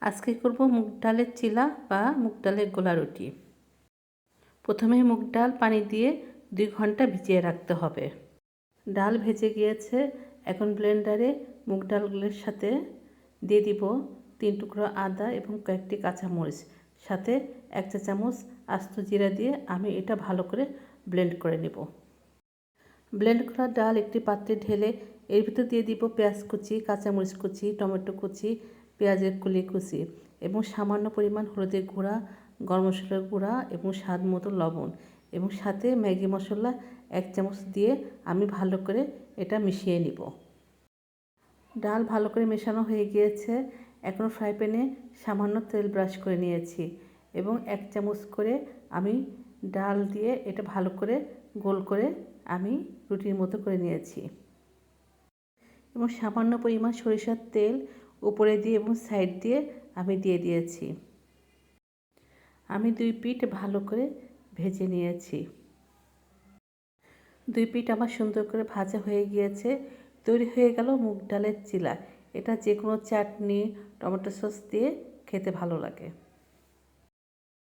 আজকে করব মুগ ডালের চিলা বা মুগ ডালের গোলা রুটি। প্রথমে মুগ ডাল পানি দিয়ে 2 ঘন্টা ভিজিয়ে রাখতে হবে। ডাল ভেজে গিয়েছে, এখন ব্লেন্ডারে মুগ ডালগুলোর সাথে দিয়ে দিব 3 টুকরো আদা এবং কয়েকটি কাঁচামরিচ, সাথে 1 চা চামচ আস্ত জিরা দিয়ে আমি এটা ভালো করে ব্লেন্ড করে নেব। ব্লেন্ড করা ডাল একটি পাত্রে ঢেলে এর ভিতর দিয়ে দিব পেঁয়াজ কুচি, কাঁচামরিচ কুচি, টমেটো কুচি, পেঁয়াজের কলি কুচি এবং সামান্য পরিমাণ হলুদের গুঁড়া, গরম মশলার গুঁড়া এবং স্বাদ মতো লবণ এবং সাথে ম্যাগি মশলা 1 চামচ দিয়ে আমি ভালো করে এটা মিশিয়ে নিব। ডাল ভালো করে মেশানো হয়ে গিয়েছে। এখন ফ্রাই প্যানে সামান্য তেল ব্রাশ করে নিয়েছি এবং 1 চামচ করে আমি ডাল দিয়ে এটা ভালো করে গোল করে আমি রুটির মতো করে নিয়েছি এবং সামান্য পরিমাণ সরিষার তেল উপরে দিয়ে এবং সাইড দিয়ে আমি দিয়ে দিয়েছি। আমি 2 পিঠ ভালো করে ভেজে নিয়েছি। 2 পিঠ আমার সুন্দর করে ভাজা হয়ে গিয়েছে। তৈরি হয়ে গেল মুগ ডালের চিলা। এটা যে কোনো চাটনি, টমেটো সস দিয়ে খেতে ভালো লাগে।